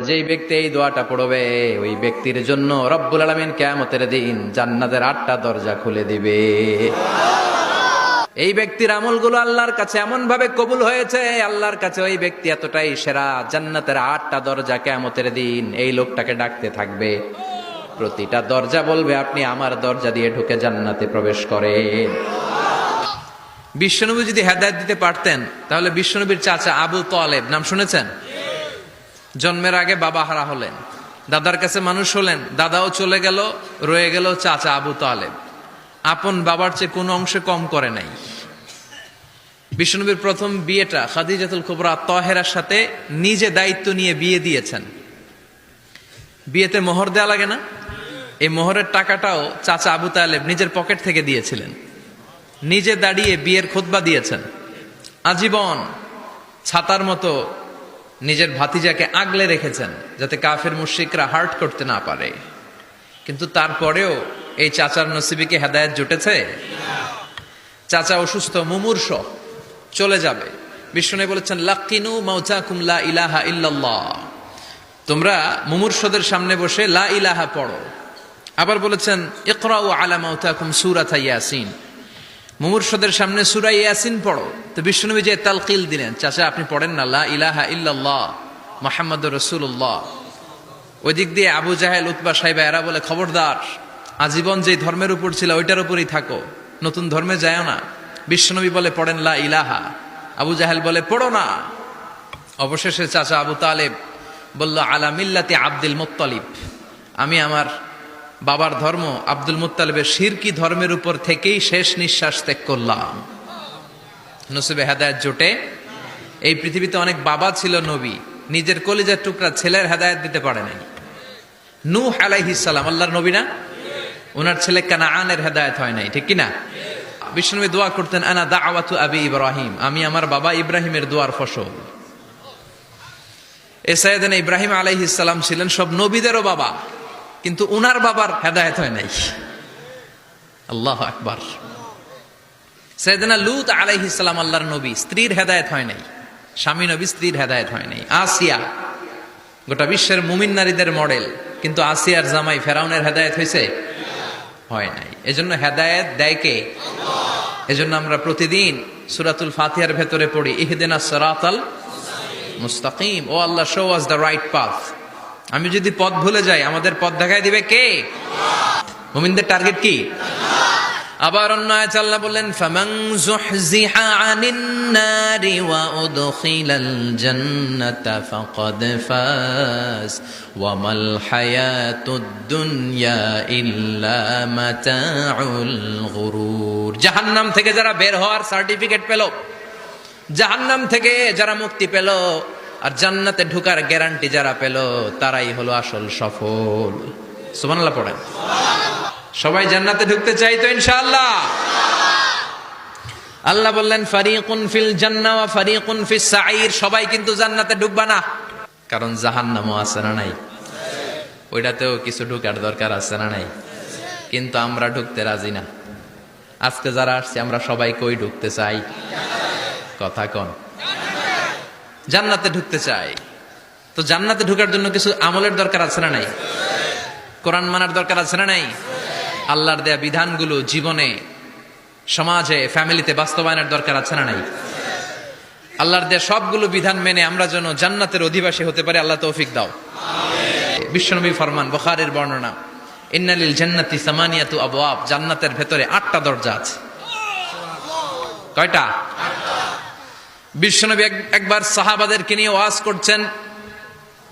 যেই ব্যক্তি এই দোয়াটা পড়বে ওই ব্যক্তির জন্য রব্বুল আলামিন কিয়ামতের দিন জান্নাতের 8টা দরজা খুলে দিবে। এই ব্যক্তির আমলগুলো আল্লাহর কাছে এমন ভাবে কবুল হয়েছে, আল্লাহর কাছে ওই ব্যক্তি এতটাই সেরা, জান্নাতের 8টা দরজা কিয়ামতের দিন এই লোকটাকে ডাকতে থাকবে। প্রতিটা দরজা বলবে আপনি আমার দরজা দিয়ে ঢুকে জান্নাতে প্রবেশ করেন। বিশ্বনবী যদি হেদায়েত দিতে পারতেন তাহলে বিশ্বনবীর চাচা আবু তালেব নাম শুনেছেন? জন্মের আগে বাবা হারা হলেন, দাদার কাছে মানুষ হলেন, দাদাও চলে গেল, রয়ে গেল চাচা আবু তালেব। আপন বাবার চেয়ে কোনো অংশে কম করে নাই। বিশ্বনবীর প্রথম বিয়েটা খাদিজাতুল কুবরা তাহেরার সাথে নিজে দায়িত্ব নিয়ে বিয়ে দিয়েছেন। বিয়েতে মোহর দেয়া লাগে না? এই মোহরের টাকাটাও চাচা আবু তালেব নিজের পকেট থেকে দিয়েছিলেন। নিজে দাঁড়িয়ে বিয়ের খুতবা দিয়েছেন। আজীবন ছাতার মতো নিজের ভাতিজাকে আগলে রেখেছেন যাতে কাফের মুশরিকরা হার্ট করতে না পারে। কিন্তু তারপরেও এই চাচার নসিবে কি হেদায়েত জুটেছে? চাচা অসুস্থ, মুমূর্ষ, চলে যাবে। বিষ্ণু বলেছেন লাকিনু মাউতাকুম লা ইলাহা ইল্লাল্লাহ, তোমরা মুমূর্ষদের সামনে বসে লা ইলাহা পড়ো। আবার বলেছেন ইকরাউ আলা মাউতাকুম সূরাত ইয়াসিন, মুমূর্ষদের সামনে সূরা ইয়াসিন পড়ো। তো বিষ্ণুনবী যে তালকিল দিলেন, চাচা আপনি পড়েন না লা ইলাহা ইল্লাল্লাহ মুহাম্মাদুর রাসূলুল্লাহ। ওই দিক দিয়ে আবু জাহেল, উতবা, সাইবা এরা বলে খবরদার, আজীবন যে ধর্মের উপর ছিল ওইটার উপরই থাকো, নতুন ধর্মে যায়ও না। বিশ্বনবী বলে পড়েন লা ইলাহা, আবু জাহেল বলে পড়ো না। অবশেষে চাচা আবু তালেব বলল আলা মিল্লাতি আব্দুল মুত্তালিব, আমি আমার বাবার ধর্ম আব্দুল মুত্তালিবের শিরকি ধর্মের উপর থেকেই শেষ নিঃশ্বাস ত্যাগ করলাম। নসিবে হেদায়েত জোটে? এই পৃথিবীতে অনেক বাবা ছিল নবী, নিজের কলিজার টুকরা ছেলের হেদায়েত দিতে পারে নাই। নূহ আলাইহিস সালাম আল্লাহর নবী না? ওনার ছেলে কানাআনের হেদায়েত হয় নাই, ঠিক কি না? বিশ্বনবী দোয়া করতেন আনা দাওয়াতু আবি ইব্রাহিম, আমি আমার বাবা ইব্রাহিমের দোয়ার ফসল। সাইয়েদনা ইব্রাহিম আলাইহিস সালাম ছিলেন সব নবীদেরও বাবা, কিন্তু উনার বাবার হেদায়েত হয় নাই। আল্লাহু আকবার। সাইয়েদনা লূত আলাইহিস সালাম আল্লাহর নবী, স্ত্রীর হেদায়েত হয় নাই। স্বামী নবী, স্ত্রীর হেদায়েত হয় নাই। আসিয়া গোটা বিশ্বের মুমিন নারীদের মডেল, কিন্তু আসিয়ার জামাই ফেরাউনের হেদায়েত হয়েছে? হয় নাই। এজন্য হেদায়েত দেয় কে? আল্লাহ। এজন্য আমরা প্রতিদিন সূরাতুল ফাতিহার ভেতরে পড়ি ইহদিনাস সিরাতাল মুস্তাকিম, O Allah show us the right path. আমি যদি পথ ভুলে যাই আমাদের পথ দেখায় দিবে কে? আল্লাহ। মুমিনদের টার্গেট কি? আল্লাহ। আবার অন্য আয়াতে আল্লাহ বললেন ফামান যুহজিহা আনিন নারি ওয়া উদখিলাল জান্নাতা ফাকাদ ফাজ ওয়া মাল হায়াতুদ দুনিয়া ইল্লা মাতাউল গুরুর। জাহান্নাম থেকে যারা বের হওয়ার সার্টিফিকেট পেল, জাহান্নাম থেকে যারা মুক্তি পেল, আর জান্নাতে ঢোকার গ্যারান্টি যারা পেল, তারাই হলো আসল সফল। সুবহানাল্লাহ পড়েন। সবাই জান্নাতে ঢুকতে চাই তো ইনশাআল্লাহ? আল্লাহ বললেন ফারিকুন ফিল জান্নাহ ওয়া ফারিকুন ফিস সাঈর, সবাই কিন্তু জান্নাতে ঢুকবা না, কারণ জাহান্নামও আছে না নাই? ওইটাতেও কিছু ঢোকার দরকার আছে না নাই? কিন্তু আমরা ঢুকতে রাজি না। আজকে যারা আসছে আমরা সবাই কই ঢুকতে চাই? কথা কোন? জান্নাতে ঢুকতে চাই। তো জান্নাতে ঢোকার জন্য কিছু আমলের দরকার আছে না নাই? কোরআন মানার দরকার আছে না নাই? আল্লাহর দেয়া বিধানগুলো জীবনে, সমাজে, ফ্যামিলিতে বাস্তবায়নের দরকার আছে না নাই? আল্লাহর দেয়া সবগুলো বিধান মেনে আমরা যেন জান্নাতের অধিবাসী হতে পারি, আল্লাহ তৌফিক দাও। বিশ্বনবী ফরমান, বুখারীর বর্ণনা, ইন্নালিল জান্নাতি সামানিয়াতু আবওয়াব, জান্নাতের ভেতরে 8টা দরজা আছে। কয়টা? বিশ্বনবী একবার সাহাবাদেরকে নিয়ে ওয়াজ করছেন,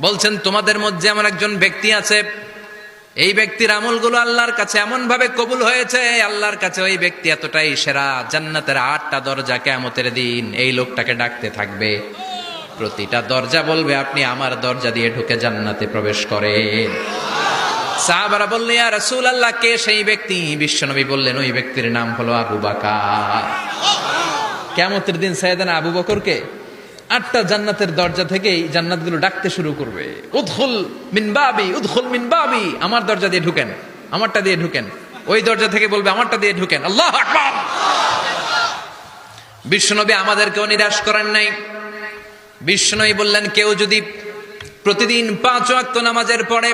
বলছেন তোমাদের মধ্যে এমন একজন ব্যক্তি আছে, এই ব্যক্তির আমলগুলো আল্লাহর কাছে এমন ভাবে কবুল হয়েছে, আল্লাহর কাছে ওই ব্যক্তি এতটাই সেরা, জান্নাতের 8টা দরজা কিয়ামতের দিন এই লোকটাকে ডাকতে থাকবে। প্রতিটা দরজা বলবে আপনি আমার দরজা দিয়ে ঢুকে জান্নাতে প্রবেশ করেন। সাহাবারা বললেন ইয়া রাসূলুল্লাহ, কে সেই ব্যক্তি? বিশ্বনবী বললেন ওই ব্যক্তির নাম হলো আবু বকর। কিয়ামতের দিন সাইয়েদনা আবু বকরকে 8টা জান্নাতের দরজা থেকেই জান্নাতগুলো ডাকতে শুরু করবে, উদখুল মিন বাবি, উদখুল মিন বাবি, আমার দরজা দিয়ে ঢুকেন, আমারটা দিয়ে ঢুকেন। ওই দরজা থেকে বলবে আমারটা দিয়ে ঢুকেন। আল্লাহু আকবার। বিশ্বনবী আমাদেরকেও নিরাশ করেন নাই। বিশ্বনবী বললেন কেউ যদি প্রতিদিন 5 ওয়াক্ত নামাজের পরে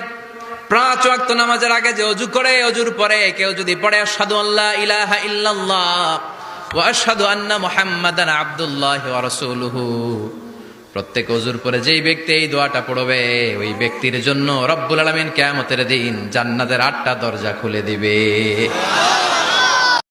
5 ওয়াক্ত নামাজের আগে যে ওযু করে, ওযুর পরে কেউ যদি পড়ে আশহাদু আল্লা ইলাহা ইল্লাল্লাহ ওয়া আশহাদু আন্না মুহাম্মাদান আবদুল্লাহি ওয়া রাসূলুহু, প্রত্যেক ওযুর পরে যেই ব্যক্তি এই দোয়াটা পড়বে ওই ব্যক্তির জন্য রব্বুল আলামিন কিয়ামতের দিন জান্নাতের 8টা দরজা খুলে দিবে।